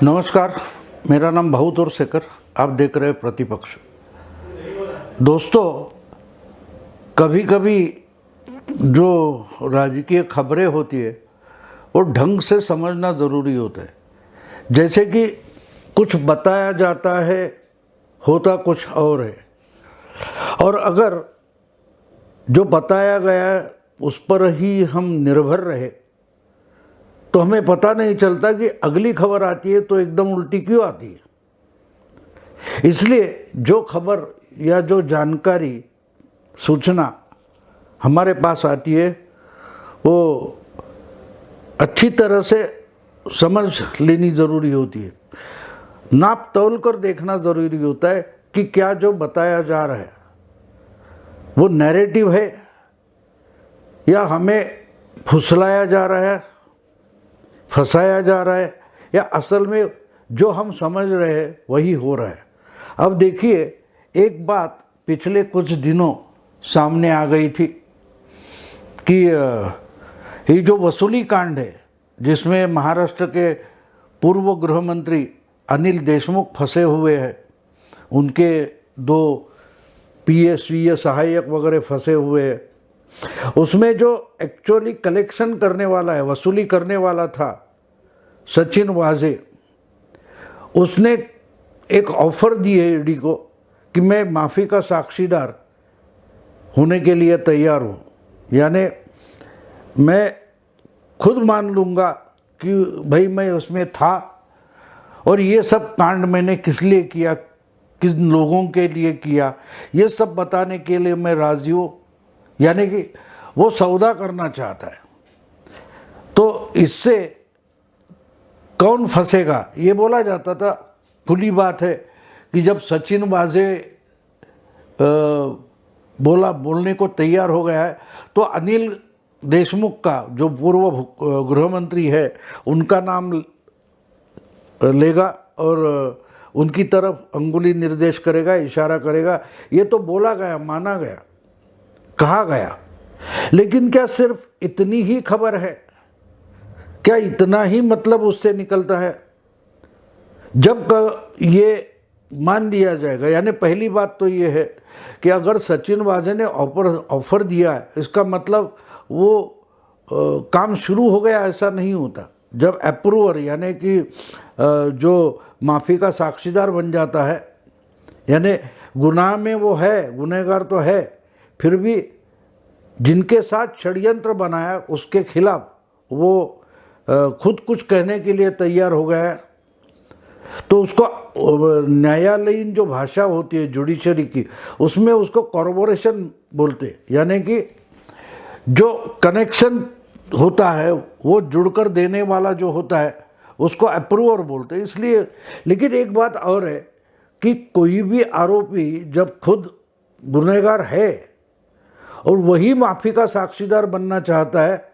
नमस्कार, मेरा नाम भाऊ तोरसेकर। आप देख रहे हैं प्रतिपक्ष। दोस्तों, कभी कभी जो राजकीय खबरें होती है वो ढंग से समझना ज़रूरी होता है। जैसे कि कुछ बताया जाता है, होता कुछ और है, और अगर जो बताया गया है उस पर ही हम निर्भर रहे तो हमें पता नहीं चलता कि अगली खबर आती है तो एकदम उल्टी क्यों आती है। इसलिए जो खबर या जो जानकारी, सूचना हमारे पास आती है वो अच्छी तरह से समझ लेनी ज़रूरी होती है। नाप तौल कर देखना ज़रूरी होता है कि क्या जो बताया जा रहा है वो नैरेटिव है या हमें फुसलाया जा रहा है, फंसाया जा रहा है, या असल में जो हम समझ रहे हैं वही हो रहा है। अब देखिए, एक बात पिछले कुछ दिनों सामने आ गई थी कि ये जो वसूली कांड है जिसमें महाराष्ट्र के पूर्व गृह मंत्री अनिल देशमुख फंसे हुए हैं, उनके 2 PSVS सहायक वगैरह फंसे हुए हैं, उसमें जो एक्चुअली कलेक्शन करने वाला है, वसूली करने वाला था, सचिन वाजे, उसने एक ऑफ़र दी है ईडी को कि मैं माफ़ी का साक्षीदार होने के लिए तैयार हूँ। यानी मैं खुद मान लूँगा कि भाई मैं उसमें था और ये सब कांड मैंने किस लिए किया, किन लोगों के लिए किया, ये सब बताने के लिए मैं राज़ी हूँ। यानी कि वो सौदा करना चाहता है। तो इससे कौन फंसेगा ये बोला जाता था। खुली बात है कि जब सचिन वाजे बोलने को तैयार हो गया है तो अनिल देशमुख का जो पूर्व गृह मंत्री है उनका नाम लेगा और उनकी तरफ अंगुली निर्देश करेगा, इशारा करेगा। ये तो बोला गया, माना गया, कहा गया। लेकिन क्या सिर्फ इतनी ही खबर है? क्या इतना ही मतलब उससे निकलता है? जब ये मान लिया जाएगा, यानी पहली बात तो ये है कि अगर सचिन वाजे ने ऑफर दिया है, इसका मतलब वो काम शुरू हो गया, ऐसा नहीं होता। जब अप्रूवर यानी कि जो माफ़ी का साक्षीदार बन जाता है, यानी गुनाह में वो है, गुनहगार तो है, फिर भी जिनके साथ षड्यंत्र बनाया उसके खिलाफ वो खुद कुछ कहने के लिए तैयार हो गया है, तो उसको न्यायालयीन जो भाषा होती है जुडिशरी की, उसमें उसको कॉर्पोरेशन बोलते, यानी कि जो कनेक्शन होता है वो जुड़कर देने वाला जो होता है उसको अप्रूवर बोलते हैं। इसलिए, लेकिन एक बात और है कि कोई भी आरोपी जब खुद गुनहगार है और वही माफ़ी का साक्षीदार बनना चाहता है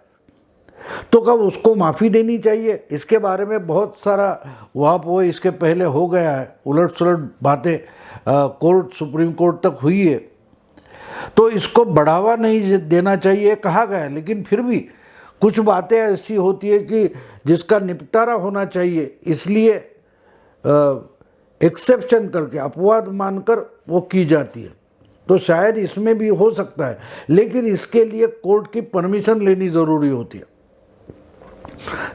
तो कब उसको माफ़ी देनी चाहिए? इसके बारे में बहुत सारा वाह इसके पहले हो गया है, उलट सुलट बातें कोर्ट, सुप्रीम कोर्ट तक हुई है। तो इसको बढ़ावा नहीं देना चाहिए कहा गया, लेकिन फिर भी कुछ बातें ऐसी होती है कि जिसका निपटारा होना चाहिए, इसलिए एक्सेप्शन करके, अपवाद मानकर वो की जाती है। तो शायद इसमें भी हो सकता है, लेकिन इसके लिए कोर्ट की परमिशन लेनी ज़रूरी होती है।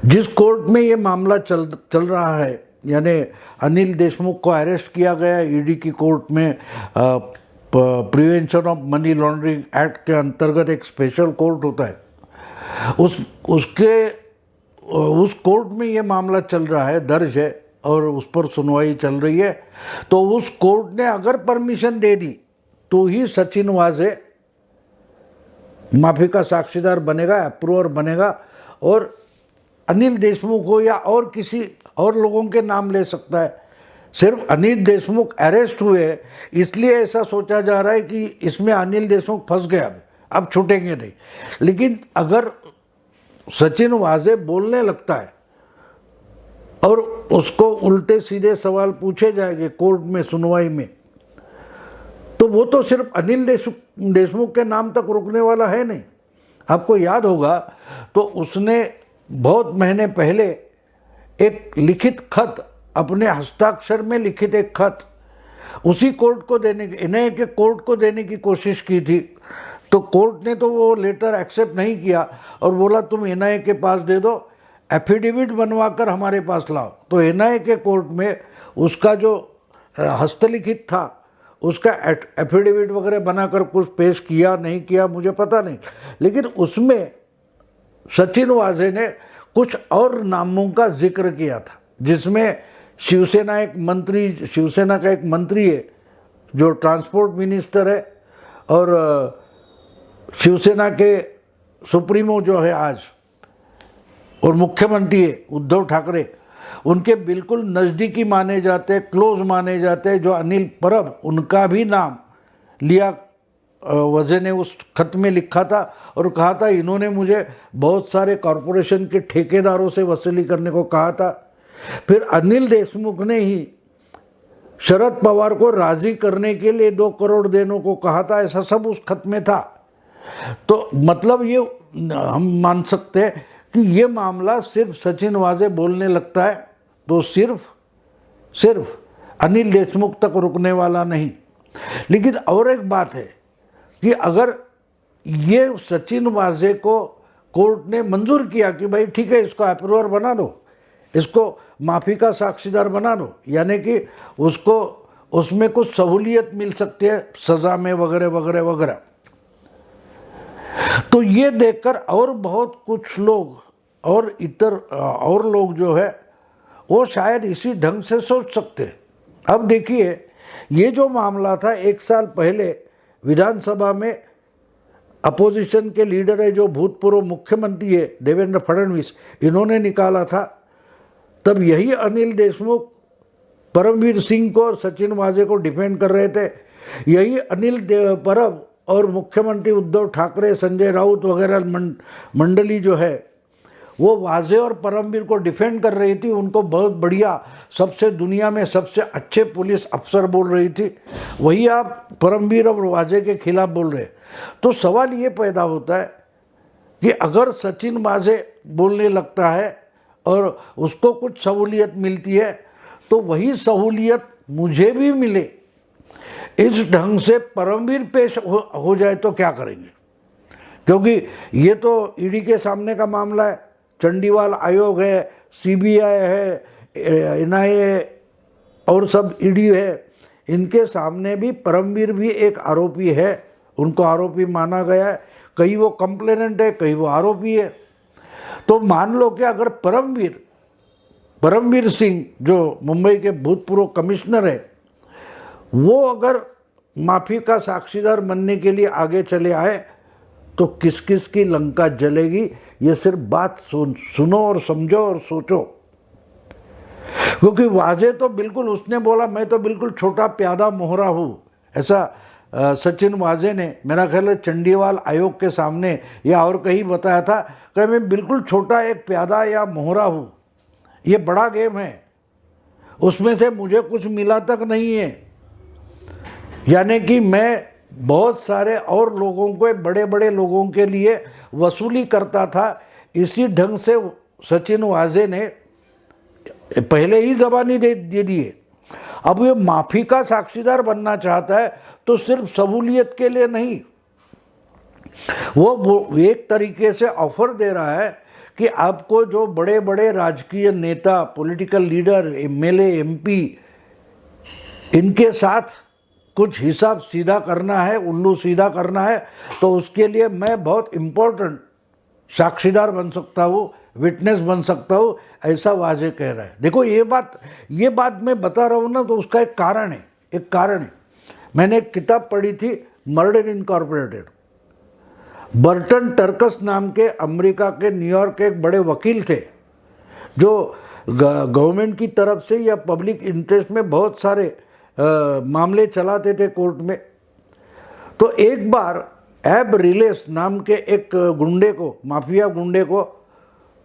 जिस कोर्ट में ये मामला चल रहा है, यानी अनिल देशमुख को अरेस्ट किया गया ईडी की कोर्ट में, prevention of money laundering act के अंतर्गत एक स्पेशल कोर्ट होता है, उस कोर्ट में ये मामला चल रहा है, दर्ज है और उस पर सुनवाई चल रही है। तो उस कोर्ट ने अगर परमिशन दे दी तो ही सचिन वाजे माफ़ी का साक्षीदार बनेगा, अप्रूवर बनेगा, और अनिल देशमुख हो या और किसी और लोगों के नाम ले सकता है। सिर्फ अनिल देशमुख अरेस्ट हुए इसलिए ऐसा सोचा जा रहा है कि इसमें अनिल देशमुख फंस गया, अब छूटेंगे नहीं। लेकिन अगर सचिन वाजे बोलने लगता है और उसको उल्टे सीधे सवाल पूछे जाएंगे कोर्ट में, सुनवाई में, तो वो तो सिर्फ अनिल देशमुख के नाम तक रुकने वाला है नहीं। आपको याद होगा तो उसने बहुत महीने पहले एक लिखित खत अपने हस्ताक्षर में लिखित एक खत उसी कोर्ट को देने की, एनआईए के कोर्ट को देने की कोशिश की थी। तो कोर्ट ने तो वो लेटर एक्सेप्ट नहीं किया और बोला तुम एनआईए के पास दे दो, एफिडेविट बनवाकर हमारे पास लाओ। तो एनआईए के कोर्ट में उसका जो हस्तलिखित था उसका एफिडेविट वगैरह बनाकर कुछ पेश किया नहीं किया मुझे पता नहीं, लेकिन उसमें सचिन वाजे ने कुछ और नामों का जिक्र किया था, जिसमें शिवसेना का एक मंत्री है जो ट्रांसपोर्ट मिनिस्टर है, और शिवसेना के सुप्रीमो जो है आज और मुख्यमंत्री है उद्धव ठाकरे, उनके बिल्कुल नज़दीकी माने जाते, क्लोज माने जाते जो अनिल परब, उनका भी नाम लिया वजह ने उस खत में लिखा था और कहा था इन्होंने मुझे बहुत सारे कॉरपोरेशन के ठेकेदारों से वसूली करने को कहा था। फिर अनिल देशमुख ने ही शरद पवार को राजी करने के लिए 2 करोड़ देने को कहा था, ऐसा सब उस खत में था। तो मतलब ये हम मान सकते हैं कि ये मामला सिर्फ सचिन वाजे बोलने लगता है तो सिर्फ अनिल देशमुख तक रुकने वाला नहीं। लेकिन और एक बात है कि अगर ये सचिन वाजे को कोर्ट ने मंजूर किया कि भाई ठीक है इसको अप्रूवर बना दो, इसको माफ़ी का साक्षीदार बना दो, यानी कि उसको उसमें कुछ सहूलियत मिल सकती है सज़ा में वगैरह वगैरह वगैरह, तो ये देखकर और बहुत कुछ लोग और लोग जो है वो शायद इसी ढंग से सोच सकते हैं। अब देखिए ये जो मामला था 1 साल पहले विधानसभा में अपोजिशन के लीडर है जो भूतपूर्व मुख्यमंत्री है देवेंद्र फडणवीस, इन्होंने निकाला था। तब यही अनिल देशमुख परमवीर सिंह को और सचिन वाजे को डिफेंड कर रहे थे। यही अनिल परब और मुख्यमंत्री उद्धव ठाकरे, संजय राउत वगैरह मंडली जो है वो वाजे और परमवीर को डिफेंड कर रही थी, उनको बहुत बढ़िया, सबसे दुनिया में सबसे अच्छे पुलिस अफसर बोल रही थी। वही आप परमवीर और वाजे के खिलाफ बोल रहे। तो सवाल ये पैदा होता है कि अगर सचिन वाजे बोलने लगता है और उसको कुछ सहूलियत मिलती है तो वही सहूलियत मुझे भी मिले, इस ढंग से परमवीर पेश हो जाए तो क्या करेंगे? क्योंकि ये तो ईडी के सामने का मामला है, चंडीवाल आयोग है, सीबीआई है, एनआईए और सब ईडी है, इनके सामने भी परमवीर भी एक आरोपी है, उनको आरोपी माना गया है। कहीं वो कंप्लेनेंट है, कहीं वो आरोपी है। तो मान लो कि अगर परमवीर सिंह जो मुंबई के भूतपूर्व कमिश्नर है, वो अगर माफ़ी का साक्षीदार बनने के लिए आगे चले आए तो किस किस की लंका जलेगी, ये सिर्फ बात सुनो और समझो और सोचो। क्योंकि वाजे तो बिल्कुल, उसने बोला मैं तो बिल्कुल छोटा प्यादा मोहरा हूँ, ऐसा सचिन वाजे ने मेरा ख्याल है चंडीवाल आयोग के सामने या और कहीं बताया था कि मैं बिल्कुल छोटा एक प्यादा या मोहरा हूँ, ये बड़ा गेम है, उसमें से मुझे कुछ मिला तक नहीं है। यानी कि मैं बहुत सारे और लोगों को, बड़े बड़े लोगों के लिए वसूली करता था। इसी ढंग से सचिन वाजे ने पहले ही ज़बानी दे दिए। अब ये माफ़ी का साक्षीदार बनना चाहता है तो सिर्फ सहूलियत के लिए नहीं, वो एक तरीके से ऑफर दे रहा है कि आपको जो बड़े बड़े राजकीय नेता, पॉलिटिकल लीडर, एमएलए, एमपी, इनके साथ कुछ हिसाब सीधा करना है, उल्लू सीधा करना है, तो उसके लिए मैं बहुत इम्पोर्टेंट साक्षीदार बन सकता हूँ, विटनेस बन सकता हूँ, ऐसा वाजे कह रहा है। देखो ये बात मैं बता रहा हूँ ना, तो उसका एक कारण है। मैंने एक किताब पढ़ी थी, मर्डर इनकॉर्पोरेटेड। बर्टन टर्कस नाम के अमेरिका के न्यूयॉर्क के एक बड़े वकील थे जो गवर्नमेंट की तरफ से या पब्लिक इंटरेस्ट में बहुत सारे मामले चलाते थे कोर्ट में। तो एक बार एब रिलेस नाम के एक गुंडे को, माफिया गुंडे को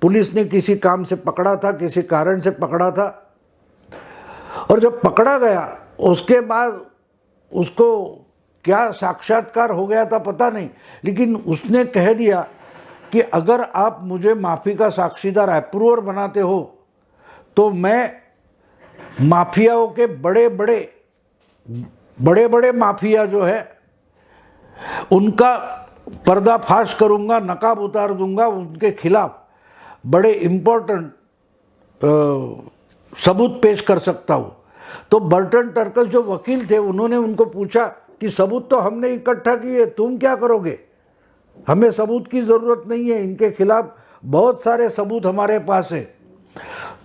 पुलिस ने किसी काम से पकड़ा था, किसी कारण से पकड़ा था, और जब पकड़ा गया उसके बाद उसको क्या साक्षात्कार हो गया था पता नहीं, लेकिन उसने कह दिया कि अगर आप मुझे माफ़ी का साक्षीदार अप्रूवर बनाते हो तो मैं माफियाओं के बड़े बड़े माफिया जो है उनका पर्दाफाश करूंगा, नकाब उतार दूंगा, उनके खिलाफ बड़े इम्पोर्टेंट सबूत पेश कर सकता हूँ। तो बर्टन टर्कस जो वकील थे उन्होंने उनको पूछा कि सबूत तो हमने इकट्ठा किए, तुम क्या करोगे? हमें सबूत की ज़रूरत नहीं है, इनके खिलाफ बहुत सारे सबूत हमारे पास है।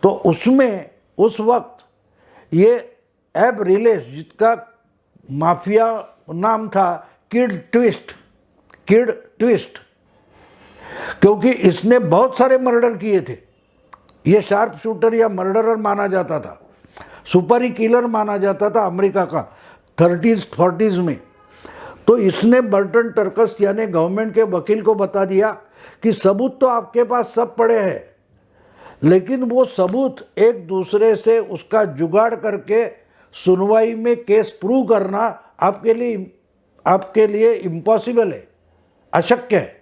तो उसमें उस वक्त ये एब रिलेस, जिसका माफिया नाम था किड ट्विस्ट, क्योंकि इसने बहुत सारे मर्डर किए थे। ये शार्प शूटर या मर्डरर माना जाता था, सुपर किलर माना जाता था अमेरिका का 30s-40s में। तो इसने बर्टन टर्कस यानी गवर्नमेंट के वकील को बता दिया कि सबूत तो आपके पास सब पड़े हैं, लेकिन वो सबूत एक दूसरे से उसका जुगाड़ करके सुनवाई में केस प्रूव करना आपके लिए इम्पॉसिबल है, अशक्य है।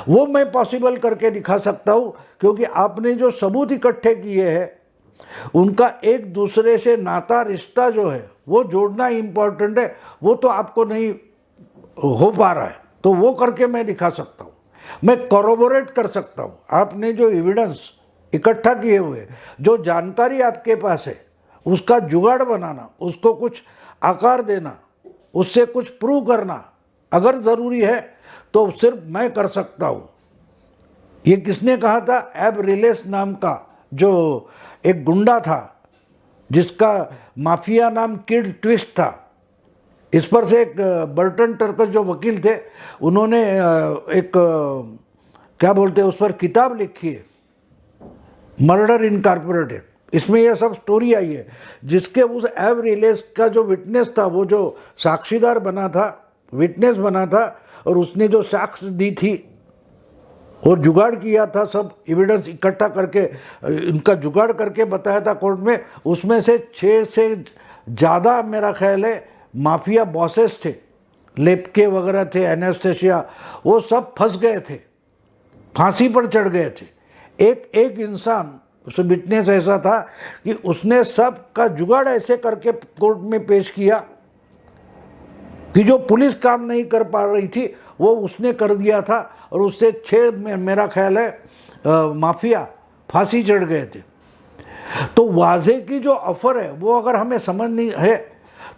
वो मैं पॉसिबल करके दिखा सकता हूँ, क्योंकि आपने जो सबूत इकट्ठे किए हैं उनका एक दूसरे से नाता रिश्ता जो है वो जोड़ना इम्पोर्टेंट है। वो तो आपको नहीं हो पा रहा है, तो वो करके मैं दिखा सकता हूँ, मैं कॉरोबोरेट कर सकता हूँ। आपने जो एविडेंस इकट्ठा किए हुए, जो जानकारी आपके पास है, उसका जुगाड़ बनाना, उसको कुछ आकार देना, उससे कुछ प्रूव करना अगर ज़रूरी है तो सिर्फ मैं कर सकता हूँ। ये किसने कहा था? एब रिलेस नाम का जो एक गुंडा था, जिसका माफिया नाम किड ट्विस्ट था। इस पर से एक बर्टन टर्कस जो वकील थे उन्होंने एक क्या बोलते हैं उस पर किताब लिखी है, मर्डर इनकॉर्पोरेटेड। इसमें यह सब स्टोरी आई है, जिसके उस एब रिलेस का जो विटनेस था, वो जो साक्षीदार बना था, विटनेस बना था, और उसने जो साक्ष्य दी थी और जुगाड़ किया था, सब एविडेंस इकट्ठा करके इनका जुगाड़ करके बताया था कोर्ट में, उसमें से 6 से ज़्यादा मेरा ख्याल है माफिया बॉसेस थे, लेप्के वगैरह थे, एनेस्थेसिया, वो सब फंस गए थे, फांसी पर चढ़ गए थे। एक इंसान उस विटनेस ऐसा था कि उसने सब का जुगाड़ ऐसे करके कोर्ट में पेश किया कि जो पुलिस काम नहीं कर पा रही थी वो उसने कर दिया था, और उससे 6 मेरा ख्याल है माफिया फांसी चढ़ गए थे। तो वाजे की जो ऑफर है वो अगर हमें समझनी है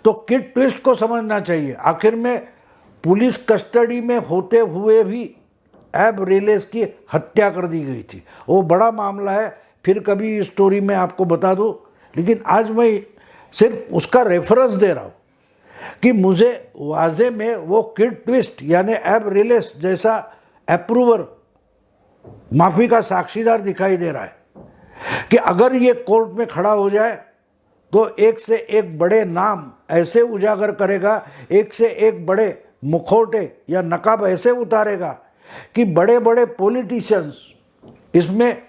तो किड ट्विस्ट को समझना चाहिए। आखिर में पुलिस कस्टडी में होते हुए भी एब रिलेस की हत्या कर दी गई थी। वो बड़ा मामला है, फिर कभी स्टोरी में आपको बता दूँ, लेकिन आज मैं सिर्फ उसका रेफरेंस दे रहा हूँ कि मुझे वाजे में वो किड ट्विस्ट यानी एब रिलेस जैसा अप्रूवर, माफी का साक्षीदार दिखाई दे रहा है कि अगर ये कोर्ट में खड़ा हो जाए तो एक से एक बड़े नाम ऐसे उजागर करेगा, एक से एक बड़े मुखौटे या नकाब ऐसे उतारेगा कि बड़े बड़े पॉलिटिशियंस इसमें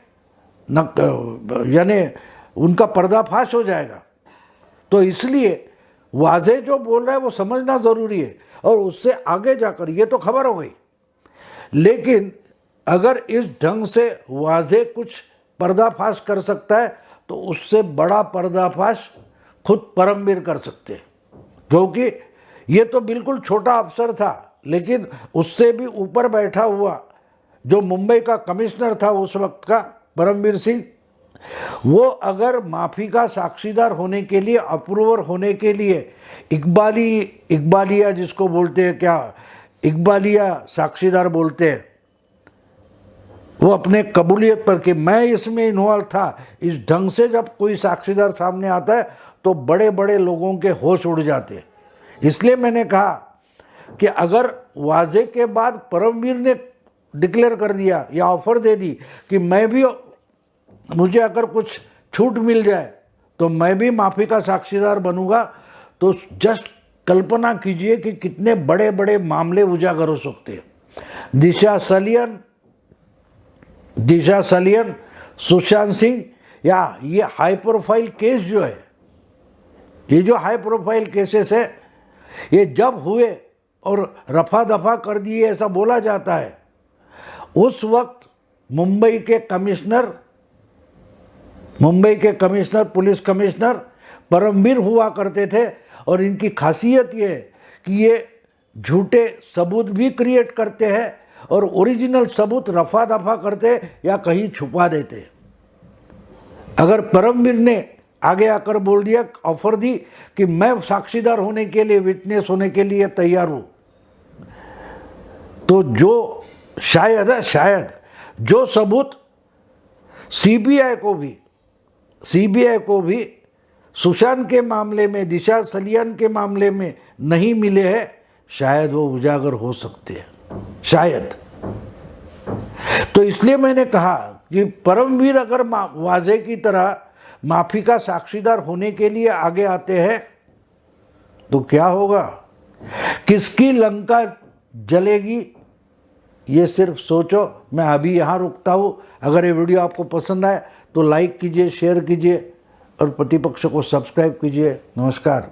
यानी उनका पर्दाफाश हो जाएगा। तो इसलिए वाजे जो बोल रहा है वो समझना ज़रूरी है, और उससे आगे जाकर ये तो खबर हो गई, लेकिन अगर इस ढंग से वाजे कुछ पर्दाफाश कर सकता है तो उससे बड़ा पर्दाफाश खुद परमवीर कर सकते हैं, क्योंकि ये तो बिल्कुल छोटा अफसर था, लेकिन उससे भी ऊपर बैठा हुआ जो मुंबई का कमिश्नर था उस वक्त का, परमवीर सिंह, वो अगर माफी का साक्षीदार होने के लिए, अप्रूवर होने के लिए इकबालिया जिसको बोलते हैं, क्या इकबालिया साक्षीदार बोलते हैं, वो अपने कबूलियत पर कि मैं इसमें इन्वॉल्व था, इस ढंग से जब कोई साक्षीदार सामने आता है तो बड़े बड़े लोगों के होश उड़ जाते हैं। इसलिए मैंने कहा कि अगर वाजे के बाद परमवीर ने डिक्लेयर कर दिया या ऑफर दे दी कि मैं भी, मुझे अगर कुछ छूट मिल जाए तो मैं भी माफ़ी का साक्षीदार बनूंगा, तो जस्ट कल्पना कीजिए कि कितने बड़े बड़े मामले उजागर हो सकते हैं। दिशा सलियन, सुशांत सिंह, या ये हाई प्रोफाइल केस जो है, ये जो हाई प्रोफाइल केसेस है, ये जब हुए और रफा दफा कर दिए ऐसा बोला जाता है, उस वक्त मुंबई के कमिश्नर, पुलिस कमिश्नर परमवीर हुआ करते थे। और इनकी खासियत ये है कि ये झूठे सबूत भी क्रिएट करते हैं और ओरिजिनल सबूत रफा दफा करते या कहीं छुपा देते। अगर परमवीर ने आगे आकर बोल दिया, ऑफर दी कि मैं साक्षीदार होने के लिए, विटनेस होने के लिए तैयार हूं, तो जो शायद जो सबूत सीबीआई को भी सुशांत के मामले में, दिशा सलियान के मामले में नहीं मिले हैं, शायद वो उजागर हो सकते हैं, शायद। तो इसलिए मैंने कहा कि परमवीर अगर वाजे की तरह माफी का साक्षीदार होने के लिए आगे आते हैं तो क्या होगा, किसकी लंका जलेगी, ये सिर्फ सोचो। मैं अभी यहाँ रुकता हूँ। अगर ये वीडियो आपको पसंद आए तो लाइक कीजिए, शेयर कीजिए और प्रतिपक्ष को सब्सक्राइब कीजिए। नमस्कार।